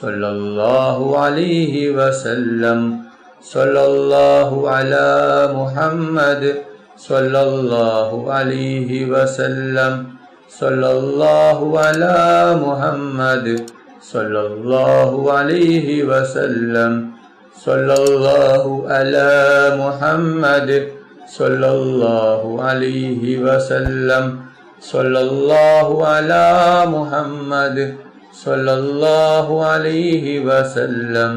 صلى الله عليه وسلم صلى الله على محمد صلى الله عليه وسلم صلى الله على محمد صلى الله عليه وسلم صلى الله على محمد صلى الله عليه وسلم صلى الله على محمد صلى الله عليه وسلم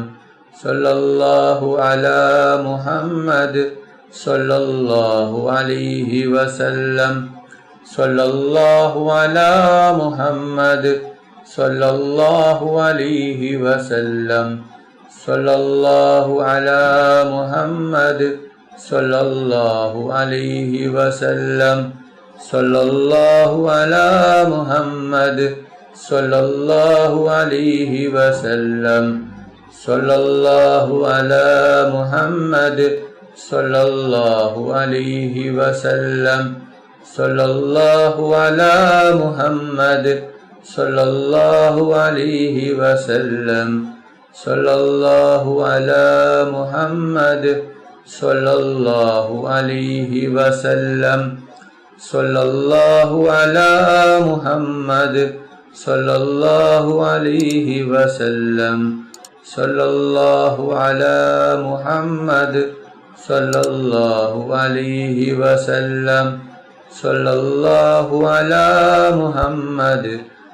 صلى الله على محمد صلى الله عليه وسلم صلى الله على محمد صلى الله عليه وسلم صلى الله على محمد صلى الله عليه وسلم صلى الله على محمد صلى الله عليه وسلم صلى الله على محمد صلى الله عليه وسلم صلى الله على محمد صلى الله عليه وسلم صلى الله على محمد صلى الله عليه وسلم صلى الله على محمد صلى الله عليه وسلم صلى الله على محمد صلى الله عليه وسلم صلى الله على محمد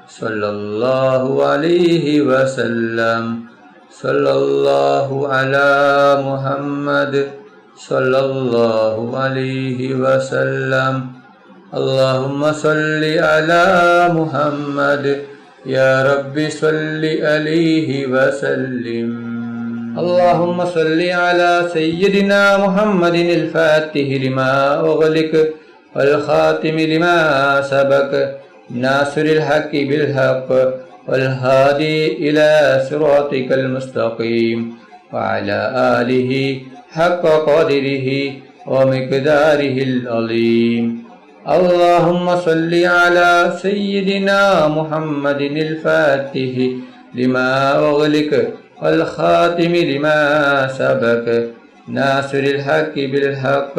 صلى الله عليه وسلم صلى الله على محمد صلى الله عليه وسلم اللهم صل على محمد يا رب صل عليه وسلم اللهم صل على سيدنا محمد الفاتح لما أغلق والخاتم لما سبق ناصر الحق بالحق والهادي إلى صراطك المستقيم وعلى آله حق قدره ومقداره العظيم اللهم صل على سيدنا محمد الفاتح لما أغلق والخاتم لما سبق ناصر الحق بالحق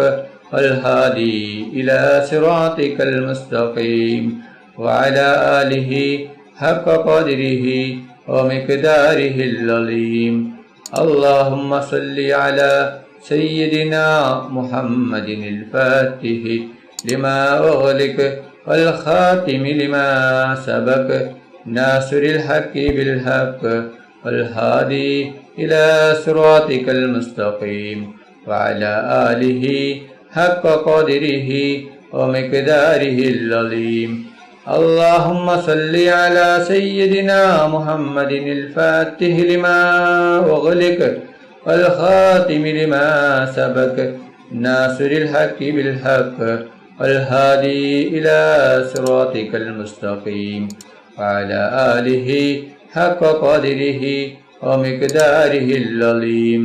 والهادي إلى صراطك المستقيم وعلى آله حق قدره ومقداره العظيم اللهم صل على سيدنا محمد الفاتح لما أغلق والخاتم لما سبق ناصر الحق بالحق والهادي إلى صراطك المستقيم وعلى آله حق قدره ومقداره العظيم اللهم صل على سيدنا محمد الفاتح لما أغلق والخاتم لما سبق ناصر الحق بالحق والهادي إلى صراطك المستقيم وعلى آله حق قدره ومقداره العظيم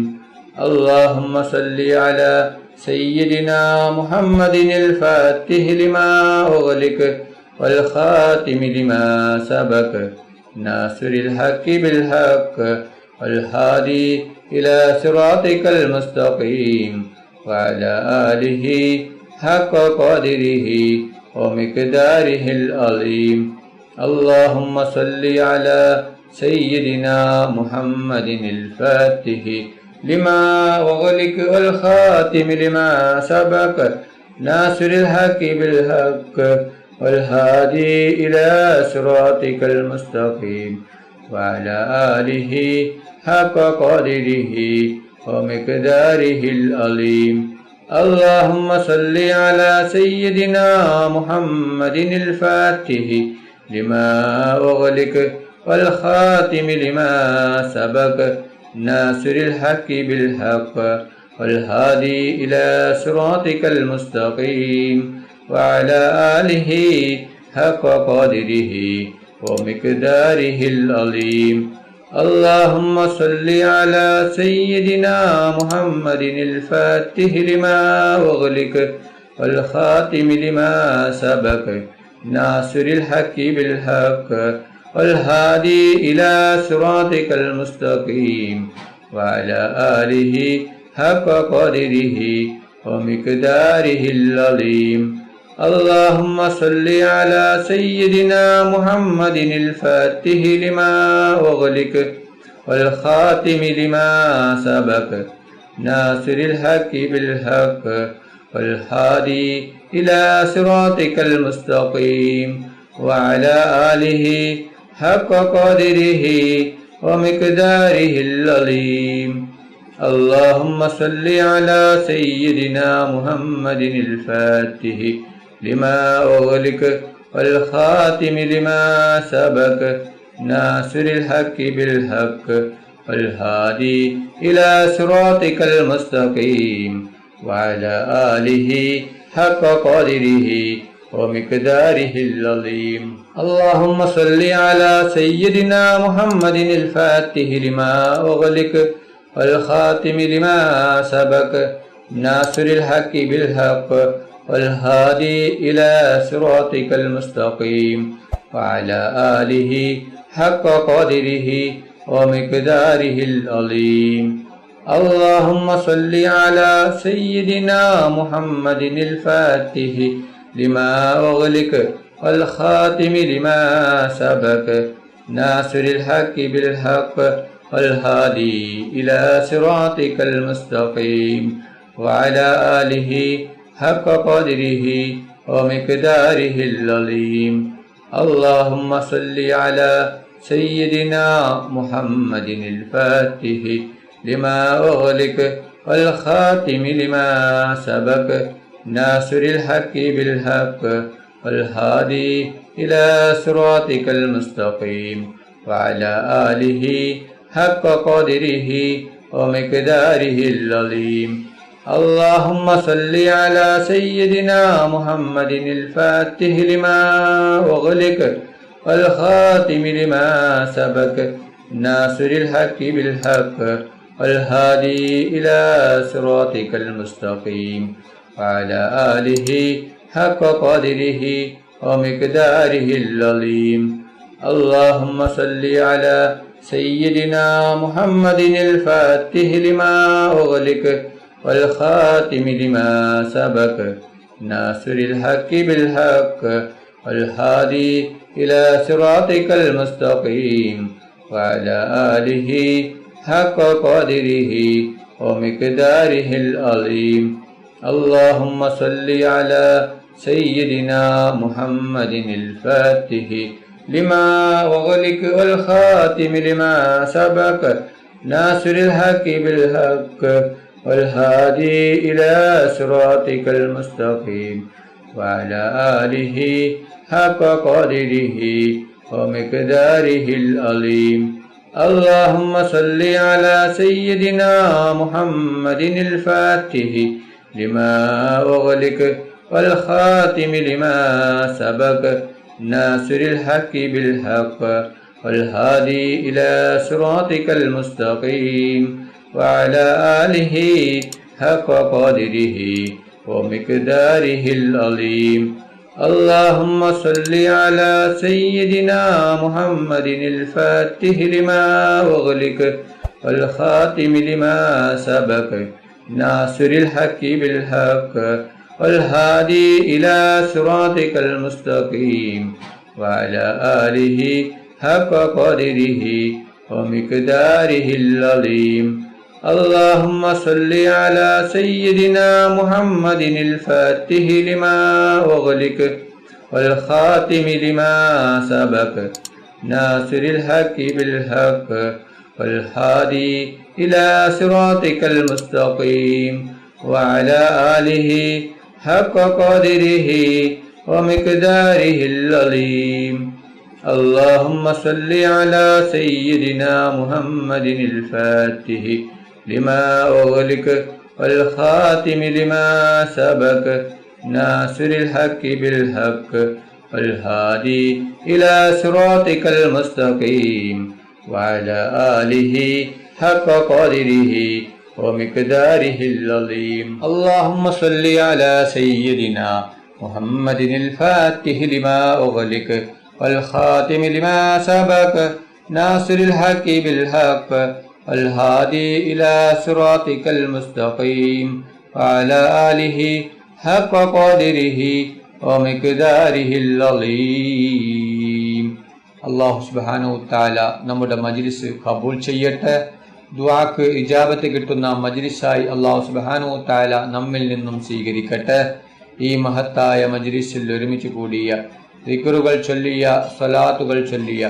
اللهم صل على سيدنا محمد الفاتح لما أغلق والخاتم لما سبق ناصر الحق بالحق والهادي إلى صراطك المستقيم وعلى آله حق قدره ومقداره العظيم اللهم صل على سيدنا محمد الفاتح لما أغلق والخاتم لما سبق ناصر الحق بالحق والهادي إلى صراطك المستقيم وعلى آله حق قدره ومقداره العظيم اللهم صل على سيدنا محمد الفاتح لما أغلق والخاتم لما سبق ناصر الحق بالحق والهادي إلى صراطك المستقيم وعلى آله حق قدره ومقداره العظيم اللهم صل على سيدنا محمد الفاتح لما أغلق والخاتم لما سبق ناصر الحق بالحق والهادي إلى صراطك المستقيم وعلى آله حق قدره ومقداره العظيم. اللهم صل على سيدنا محمد الفاتح لما أغلق والخاتم لما سبق ناصر الحق بالحق والهادي إلى صراطك المستقيم وعلى آله حق قدره ومقداره العظيم. اللهم صل على سيدنا محمد الفاتح لما أغلق والخاتم لما سبق ناصر الحق بالحق والهادي إلى صراطك المستقيم وعلى آله حق قدره ومقداره العظيم. اللهم صل على سيدنا محمد الفاتح لما أغلق والخاتم لما سبق ناصر الحق بالحق والهادي إلى صراطك المستقيم وعلى آله حق قدره ومقداره العظيم. اللهم صل على سيدنا محمد الفاتح لما أغلق والخاتم لما سبق ناصر الحق بالحق والهادي إلى صراطك المستقيم وعلى آله حق قدره ومقداره العظيم. اللهم صل على سيدنا محمد الفاتح لما أغلق والخاتم لما سبق ناصر الحق بالحق والهادي إلى صراطك المستقيم وعلى آله حق قدره ومقداره العظيم. اللهم صل على سيدنا محمد الفاتح لما أغلق والخاتم لما سبق ناصر الحق بالحق والهادي إلى صراطك المستقيم وعلى آله حق قدره ومقداره العظيم. اللهم صل على سيدنا محمد الفاتح لما أغلق والخاتم لما سبق ناصر الحق بالحق والهادي إلى صراطك المستقيم وعلى آله حق قدره ومقداره العظيم. اللهم صل على سيدنا محمد الفاتح لما أغلق والخاتم لما سبق ناصر الحق بالحق والهادي إلى صراطك المستقيم وعلى آله حق قدره ومقداره العظيم. اللهم صل على سيدنا محمد الفاتح لما أغلق والخاتم لما سبق ناصر الحق بالحق والهادي إلى صراطك المستقيم وعلى آله حق قدره ومقداره العظيم. اللهم صل على سيدنا محمد الفاتح لما أغلق والخاتم لما سبق ناصر الحق بالحق والهادي إلى صراطك المستقيم وعلى آله حق قدره ومقداره العظيم. اللهم صل على سيدنا محمد الفاتح لما أغلق والخاتم لما سبق ناصر الحق بالحق والهادي إلى صراطك المستقيم وعلى آله حق قدره ومقداره العظيم. اللهم صل على سيدنا محمد الفاتح لما أغلق والخاتم لما سبق ناصر الحق بالحق والهادي إلى صراطك المستقيم وعلى آله حق قدره ومقداره العظيم. اللهم صل على سيدنا محمد الفاتح لما أغلق والخاتم لما سبق ناصر الحق بالحق والهادي إلى صراطك المستقيم وعلى آله حق قدره ومقداره العظيم. അല്ലാഹു സുബ്ഹാനഹു തആല നമ്മുടെ മജ്ലിസ് ഖബൂൽ ചെയ്യട്ടെ. ദുആക്ക് ഇജാബത്ത് കിട്ടുന്ന മജ്ലിസായി അല്ലാഹു സുബ്ഹാനഹു തആല നമ്മിൽ നിന്നും സ്വീകരിക്കട്ടെ. ഈ മഹത്തായ മജ്ലിസിൽ ഒരുമിച്ച് കൂടിയ ദിക്റുകൾ ചൊല്ലിയ സ്വലാത്തുകൾ ചൊല്ലിയ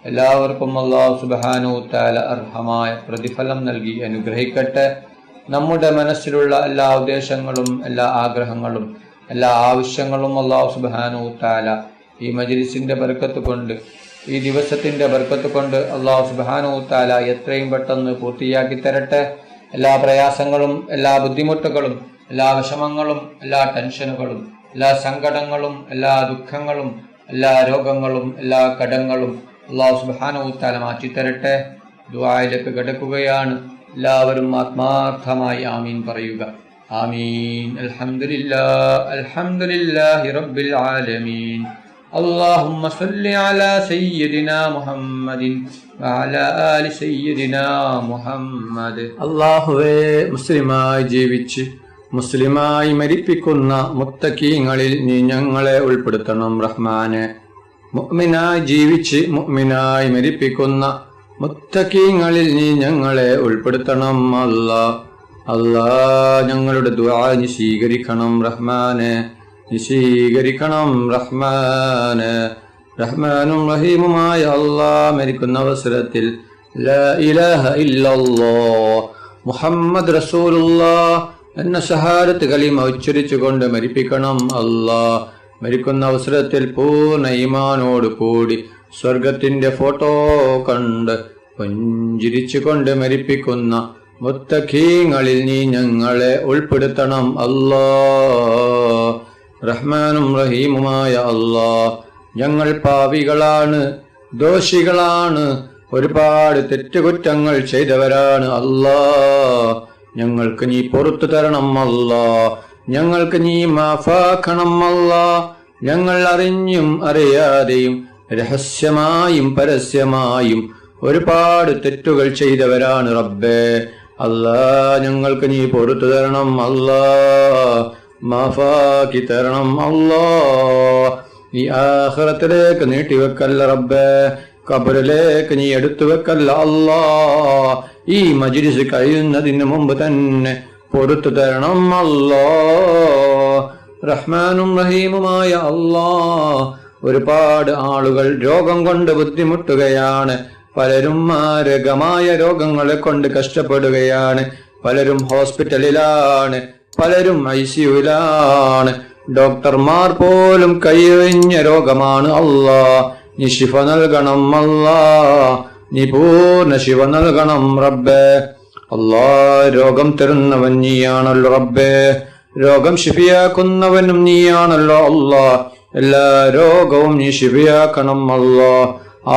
എല്ലാവർക്കും അല്ലാഹു സുബ്ഹാനഹു തആല അർഹമായ പ്രതിഫലം നൽകി അനുഗ്രഹിക്കട്ടെ. നമ്മുടെ മനസ്സിലുള്ള എല്ലാ ഉദ്ദേശങ്ങളും എല്ലാ ആഗ്രഹങ്ങളും എല്ലാ ആവശ്യങ്ങളും അല്ലാഹു സുബ്ഹാനഹു തആല ഈ മജ്ലിസിന്റെ ബർക്കത്ത് കൊണ്ട് ഈ ദിവസത്തിന്റെ ബർക്കത്ത് കൊണ്ട് അല്ലാഹു സുബ്ഹാനഹു തആല എത്രയും പെട്ടെന്ന് പൂർത്തിയാക്കി തരട്ടെ. എല്ലാ പ്രയാസങ്ങളും എല്ലാ ബുദ്ധിമുട്ടുകളും എല്ലാ വിഷമങ്ങളും എല്ലാ ടെൻഷനുകളും എല്ലാ സങ്കടങ്ങളും എല്ലാ ദുഃഖങ്ങളും എല്ലാ രോഗങ്ങളും എല്ലാ കടങ്ങളും അല്ലാഹു സുബ്ഹാനഹു തആല മാറ്റി തരട്ടെ. ദുആയിലേക്ക് കടക്കുകയാണ്. എല്ലാവരും ആത്മാർത്ഥമായി ആമീൻ പറയുക. ആമീൻ. അൽഹംദുലില്ലാഹി റബ്ബിൽ ആലമീൻ. اللهم صل على سيدنا محمد وعلى آل سيدنا محمد. അല്ലാഹുവേ, മുസ്ലിമായി ജീവിച്ച് മുസ്ലിമായി മരിപ്പിക്കുന്ന മുത്തഖീങ്ങളിൽ നീ ഞങ്ങളെ ഉൾപ്പെടുത്തണം റഹ്മാനെ. മുഅ്മിനായി ജീവിച്ച് മുഅ്മിനായി മരിപ്പിക്കുന്ന മുത്തഖീങ്ങളിൽ നീ ഞങ്ങളെ ഉൾപ്പെടുത്തണം അല്ലാഹ്. അല്ലാഹ്, ഞങ്ങളുടെ ദുആ നീ സ്വീകരിക്കണം റഹ്മാനെ, നീ സ്വീകരിക്കണം റഹ്മാനെ. റഹ്മാനും റഹീമുമായ അല്ലാഹ്, മരിക്കുന്ന അവസരത്തിൽ ലാ ഇലാഹ ഇല്ലല്ലാഹ് മുഹമ്മദ് റസൂലുള്ളാഹ് എന്ന ഷഹാദത്ത് കലിമ ഉച്ചരിച്ചുകൊണ്ട് മരിപ്പിക്കണം അല്ലാഹ്. മരിക്കുന്ന അവസരത്തിൽ പൂർണ്ണ ഈമാനോട് കൂടി സ്വർഗത്തിന്റെ ഫോട്ടോ കണ്ട് പുഞ്ചിരിച്ചുകൊണ്ട് മരിപ്പിക്കുന്ന മുത്തഖീങ്ങളിൽ നീ ഞങ്ങളെ ഉൾപ്പെടുത്തണം അല്ലാഹ്. റഹ്മാനും റഹീമുമായ അല്ലാഹ്, ഞങ്ങൾ പാപികളാണ്, ദോഷികളാണ്, ഒരുപാട് തെറ്റുകുറ്റങ്ങൾ ചെയ്തവരാണ് അല്ലാഹ്. ഞങ്ങൾക്ക് നീ പുറത്തു തരണം അല്ലാഹ്, ഞങ്ങൾക്ക് നീ മാഫാക്കണം അല്ലാഹ്. ഞങ്ങൾ അറിഞ്ഞും അറിയാതെയും രഹസ്യമായും പരസ്യമായും ഒരുപാട് തെറ്റുകൾ ചെയ്തവരാണ് റബ്ബേ. അല്ലാഹ്, ഞങ്ങൾക്ക് നീ പുറത്തു തരണം അല്ലാഹ്, മാഫാക്കി തരണം അല്ലാഹ്. നീ ആഖിറത്തിലേക്ക് നീട്ടിവെക്കല്ല റബ്ബേ, ഖബറിലേക്ക് നീ എടുത്തു വെക്കല്ല അല്ലാഹ്. ഈ മജ്ലിസ് കഴിയുന്നതിന് മുമ്പ് തന്നെ പുറത്തു തരണം അല്ലാഹ്. റഹ്മാനും റഹീമുമായ അല്ലാഹ്, ഒരുപാട് ആളുകൾ രോഗം കൊണ്ട് ബുദ്ധിമുട്ടുകയാണ്. പലരും മാരകമായ രോഗങ്ങളെ കൊണ്ട് കഷ്ടപ്പെടുകയാണ്. പലരും ഹോസ്പിറ്റലിലാണ്, പലരും ICUവിലാണ്. ഡോക്ടർമാർ പോലും കൈയൊഴിഞ്ഞ രോഗമാണ് അല്ലാഹ്. നീ ശിഫ നൽകണം അല്ലാഹ്, നീ പൂർണ്ണ ശിഫ നൽകണം റബ്ബേ. അല്ലാഹ്, രോഗം തരുന്നവൻ നീയാണല്ലോ റബ്ബേ, രോഗം ശിഫിയാക്കുന്നവനും നീയാണല്ലോ അല്ലാഹ്. എല്ലാ രോഗവും നീ ശിഫിയാക്കണം അല്ലാഹ്.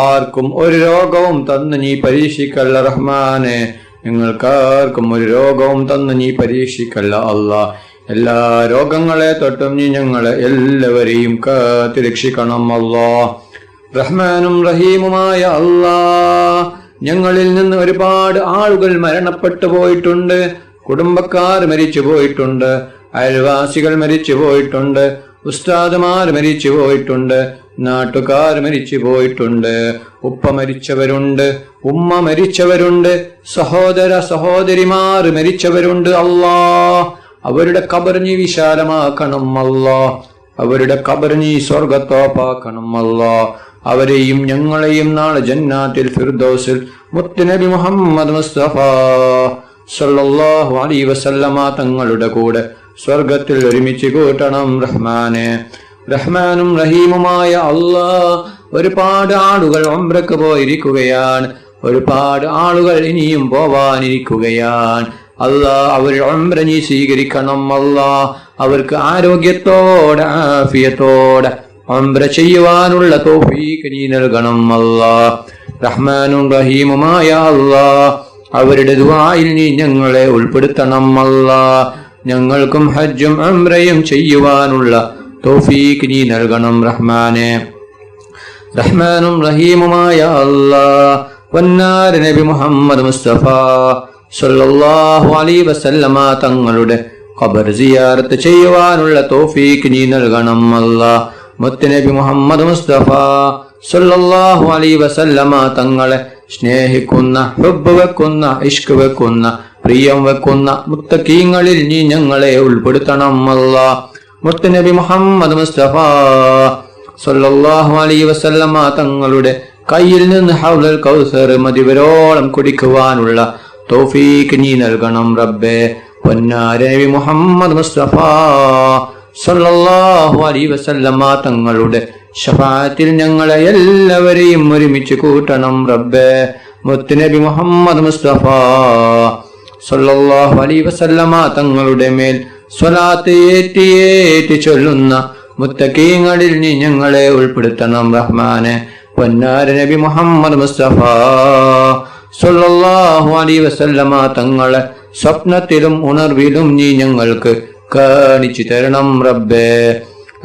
ആർക്കും ഒരു രോഗവും തന്ന് നീ പരീക്ഷിക്കല്ല റഹ്മാനെ, ഞങ്ങൾക്കാർക്കും ഒരു രോഗവും തന്ന് നീ പരീക്ഷിക്കല്ല അല്ലാഹ്. എല്ലാ രോഗങ്ങളെ തൊട്ടും നീ ഞങ്ങളെ എല്ലാവരെയും കാത്ത് രക്ഷിക്കണം അല്ലാഹ്. റഹ്മാനും റഹീമുമായ അല്ലാഹ്, ഞങ്ങളിൽ നിന്ന് ഒരുപാട് ആളുകൾ മരണപ്പെട്ടു പോയിട്ടുണ്ട്. കുടുംബക്കാർ മരിച്ചു പോയിട്ടുണ്ട്, അയൽവാസികൾ മരിച്ചു പോയിട്ടുണ്ട്, ഉസ്താദുമാർ മരിച്ചു പോയിട്ടുണ്ട്, നാട്ടുകാർ മരിച്ചു പോയിട്ടുണ്ട്, ഉപ്പ മരിച്ചവരുണ്ട്, ഉമ്മ മരിച്ചവരുണ്ട്, സഹോദര സഹോദരിമാർ മരിച്ചവരുണ്ട്. അല്ലാഹ്, അവരുടെ ഖബർ നീ വിശാലമാക്കണം അല്ലാഹ്, അവരുടെ ഖബർ നീ സ്വർഗ്ഗത്തോപ്പാക്കണം അല്ലാഹ്. അവരെയും ഞങ്ങളെയും നാളെ ജന്നാത്തിൽ ഫിർദൗസിൽ മുത്തുനബി മുഹമ്മദ് മുസ്തഫ സല്ലല്ലാഹു അലൈഹി വസല്ലമ തങ്ങളുടെ കൂടെ സ്വർഗത്തിൽ ഒരുമിച്ച് കൂട്ടണം റഹ്മാനെ. റഹ്മാനും റഹീമുമായ അല്ലാഹ്, ഒരുപാട് ആളുകൾ ഉംറക്ക് പോയിരിക്കുകയാണ്, ഒരുപാട് ആളുകൾ ഇനിയും പോവാനിരിക്കുകയാണ്. അല്ലാഹ്, അവർ ഉംറ നീ സ്വീകരിക്കണം അല്ലാഹ്. അവർക്ക് ആരോഗ്യത്തോടെ ആഫിയത്തോടെ ഉംറ ചെയ്യുവാനുള്ള തൗഫീഖ് നീ നൽകണം അല്ലാഹ്. റഹ്മാനും റഹീമുമായ അല്ലാഹ്, അവരുടെ ദുആയിൽ നീ ഞങ്ങളെ ഉൾപ്പെടുത്തണം അല്ലാഹ്. ഞങ്ങൾക്കും ഹജ്ജും ഉംറയും ചെയ്യുവാനുള്ള തൗഫീഖ് നീ നൽകണം റഹ്മാനെ. റഹ്മാനും റഹീമുമായ അല്ലാഹ് പൊന്നാര നബി മുഹമ്മദ് മുസ്തഫ സല്ലല്ലാഹു അലൈഹി വസല്ലമ തങ്ങളുടെ ഖബർ സിയാറത്ത് ചെയ്യുവാനുള്ള തൗഫീഖ് നീ നൽകണം അല്ലാഹ്. മുത്തുനബി മുഹമ്മദ് മുസ്തഫ സല്ലല്ലാഹു അലൈഹി വസല്ലമ തങ്ങളെ സ്നേഹിക്കുന്ന, ഹുബ്ബ് വെക്കുന്ന, ഇഷ്ക് വെക്കുന്ന, പ്രിയം വെക്കുന്ന മുത്തഖീങ്ങളിൽ നീ ഞങ്ങളെ ഉൾപ്പെടുത്തണം അല്ലാഹ്. മുത്തുനബി മുഹമ്മദ് മുസ്തഫ സല്ലല്ലാഹു അലൈഹി വസല്ലമ തങ്ങളുടെ കയ്യിൽ നിന്ന് ഹൗലൽ കൗസർ മതിവരോളം കുടിക്കുവാനുള്ള തൗഫീഖ് നീ നൽകണം റബ്ബേ. പൊന്നാര നബി മുഹമ്മദ് മുസ്തഫ സല്ലല്ലാഹു അലൈഹി വസല്ലമ തങ്ങളുടെ ശഫാഅത്തിൽ ഞങ്ങളെ എല്ലാവരെയും ഒരുമിച്ച് കൂട്ടണം റബ്ബേ. മുത്തുനബി മുഹമ്മദ് മുസ്തഫ സല്ലല്ലാഹു അലൈഹി വസല്ലമ തങ്ങളുടെ മേൽ സ്വലാത്ത് ഏറ്റി ചൊല്ലുന്ന മുത്തഖീങ്ങളിൽ നീ ഞങ്ങളെ ഉൾപ്പെടുത്തണം റഹ്മാനെ. പൊന്നാര നബി മുഹമ്മദ് മുസ്തഫ സല്ലല്ലാഹു അലൈഹി വസല്ലമ തങ്ങളെ സ്വപ്നത്തിലും ഉണർവിലും നീ ഞങ്ങൾക്ക് കാണിച്ചു തരണം റബ്ബേ.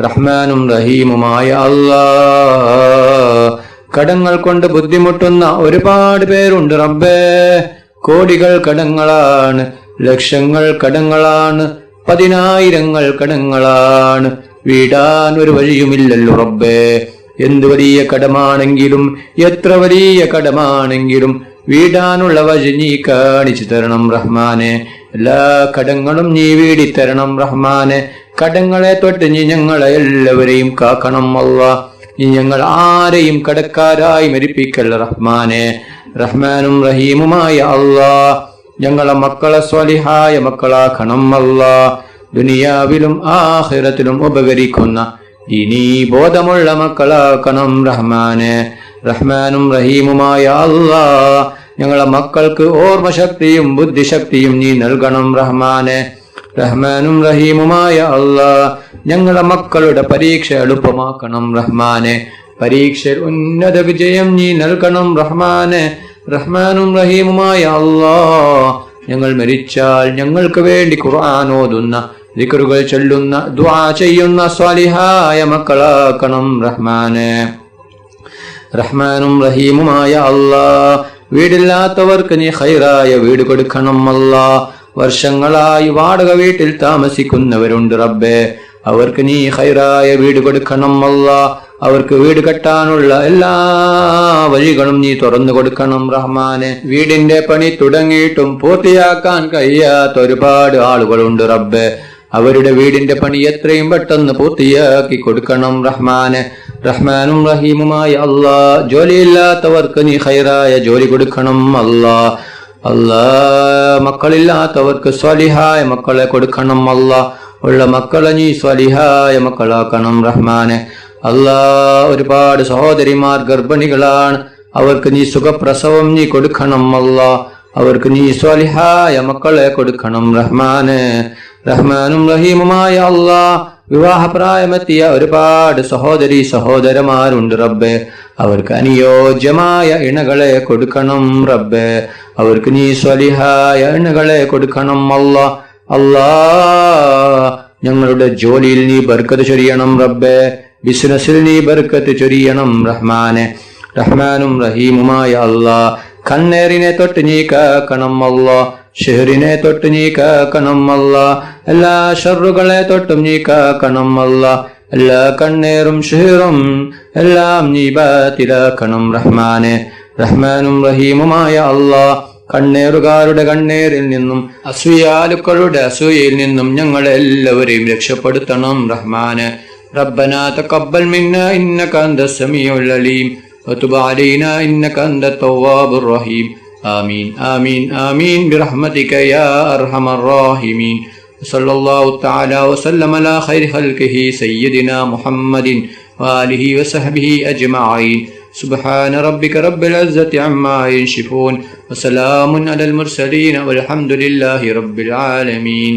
റഹ്മാനും റഹീമുമായ അല്ലാഹ് കടങ്ങൾ കൊണ്ട് ബുദ്ധിമുട്ടുന്ന ഒരുപാട് പേരുണ്ട് റബ്ബേ. കോടികൾ കടങ്ങളാണ്, ലക്ഷങ്ങൾ കടങ്ങളാണ്, 10,000 കടങ്ങളാണ്. വീടാൻ ഒരു വഴിയുമില്ലല്ലോ റബ്ബേ. എന്ത് വലിയ കടമാണെങ്കിലും, എത്ര വലിയ കടമാണെങ്കിലും വീടാനുള്ള വഴി നീ കാണിച്ചു തരണം റഹ്മാനെ. എല്ലാ കടങ്ങളും നീ വീടിത്തരണം റഹ്മാനെ. കടങ്ങളെ തൊട്ട് നീ ഞങ്ങളെ എല്ലാവരെയും കാക്കണം അല്ലാഹ്. നീ ഞങ്ങൾ ആരെയും കടക്കാരായി മരിപ്പിക്കല്ല റഹ്മാനെ. റഹ്മാനും റഹീമുമായ അല്ലാഹ് ഞങ്ങളെ മക്കളെ സ്വാലിഹായ മക്കളാക്കണം അല്ലാഹ്. ദുനിയാവിലും ആഖിറത്തിലും ഉപകരിക്കുന്ന ദീനീ ബോധമുള്ള മക്കളാക്കണം റഹ്മാനെ. റഹ്മാനും റഹീമുമായ അല്ലാഹ് ഞങ്ങളെ മക്കൾക്ക് ഓർമ്മശക്തിയും ബുദ്ധിശക്തിയും നീ നൽകണം റഹ്മാനെ. റഹ്മാനും റഹീമുമായ അല്ലാഹ് ഞങ്ങളെ മക്കളുടെ പരീക്ഷ എളുപ്പമാക്കണം റഹ്മാനെ. പരീക്ഷയിൽ ഉന്നത വിജയം നീ നൽകണം റഹ്മാനെ. റഹ്മാനും റഹീമുമായ അല്ലാഹ് ഞങ്ങൾ മരിച്ചാൽ ഞങ്ങൾക്ക് വേണ്ടി ഖുർആൻ ഓതുന്ന, ദിക്റുകൾ ചൊല്ലുന്ന, ദുആ ചെയ്യുന്ന സ്വാലിഹായ മക്കളാക്കണം റഹ്മാനെ. റഹ്മാനും റഹീമുമായ അല്ലാഹ് വീടില്ലാത്തവർക്ക് നീ ഖൈറായ വീട് കൊടുക്കണം അല്ലാഹ്. വർഷങ്ങളായി വാടക വീട്ടിൽ താമസിക്കുന്നവരുണ്ട് റബ്ബേ. അവർക്ക് നീ ഖൈറായ വീട് കൊടുക്കണം അല്ലാഹ്. അവർക്ക് വീട് കെട്ടാനുള്ള എല്ലാ വഴികളും നീ തുറന്നു കൊടുക്കണം റഹ്മാനെ. വീടിന്റെ പണി തുടങ്ങിയിട്ടും പൂർത്തിയാക്കാൻ കഴിയാത്ത ഒരുപാട് ആളുകളുണ്ട് റബ്ബേ. അവരുടെ വീടിന്റെ പണി എത്രയും പെട്ടെന്ന് പൂർത്തിയാക്കി കൊടുക്കണം റഹ്മാനെ. റഹ്മാനും റഹീമുമായ അല്ലാഹ് ജോലിയില്ലാത്തവർക്ക് നീ ഖൈറായ ജോലി കൊടുക്കണം അല്ലാഹ്. അല്ലാഹ് മക്കളില്ലാത്തവർക്ക് സ്വാലിഹായ മക്കളെ കൊടുക്കണം അല്ലാഹ്. ഉള്ള മക്കളെ നീ സ്വാലിഹായ മക്കളാക്കണം റഹ്മാനെ. അല്ലാഹ് ഒരുപാട് സഹോദരിമാർ ഗർഭിണികളാണ്. അവർക്ക് നീ സുഖപ്രസവം നീ കൊടുക്കണം അല്ലാഹ്. അവർക്ക് നീ സ്വാലിഹായ മക്കളെ കൊടുക്കണം റഹ്മാനെ. റഹ്മാനും റഹീമുമായ അല്ലാഹ് വിവാഹപ്രായമെത്തിയ ഒരുപാട് സഹോദരന്മാരുണ്ട് റബ്ബേ. അവർക്ക് അനുയോജ്യമായ ഇണകളെ കൊടുക്കണം റബ്ബേ. അവർക്ക് നീ സ്വാലിഹായ ഇണകളെ കൊടുക്കണം അല്ലാഹ്. അല്ലാഹ് ഞങ്ങളുടെ ജോലിയിൽ നീ ബർക്കത്ത് ചൊരിയണം റബ്ബേ. ബിസിനസ്സിൽ നീ ബർക്കത്ത് ചൊരിയണം റഹ്മാനെ. റഹ്മാനും റഹീമുമായ അല്ലാഹ് കണ്ണേറിനെ തൊട്ട് നീ കാക്കണം അല്ലാഹ്. ഷെഹറിനെ തൊട്ട് നീ കാക്കണം അല്ലാഹ്. എല്ലാ ഷർറുകളെ തൊട്ടും നീ കാക്കണം അല്ലാഹ്. എല്ലാ കണ്ണേറും ഷെഹറും എല്ലാം നീ ബാത്തിലാക്കണം റഹ്മാനെ. റഹ്മാനും റഹീമുമായ അല്ലാഹ് കണ്ണേറുകാരുടെ കണ്ണേറിൽ നിന്നും അസൂയാലുക്കളുടെ അസൂയയിൽ നിന്നും ഞങ്ങളെ എല്ലാവരെയും രക്ഷപ്പെടുത്തണം റഹ്മാനെ. ربنا تقبل منا إنك أنت السميع العليم وتب علينا إنك أنت التواب الرحيم. آمين آمين آمين برحمتك يا أرحم الراحمين. صلى الله تعالى وسلم على خير خلقه سيدنا محمد وآله وصحبه أجمعين. سبحان ربك رب العزة عما يصفون وسلام على المرسلين والحمد لله رب العالمين.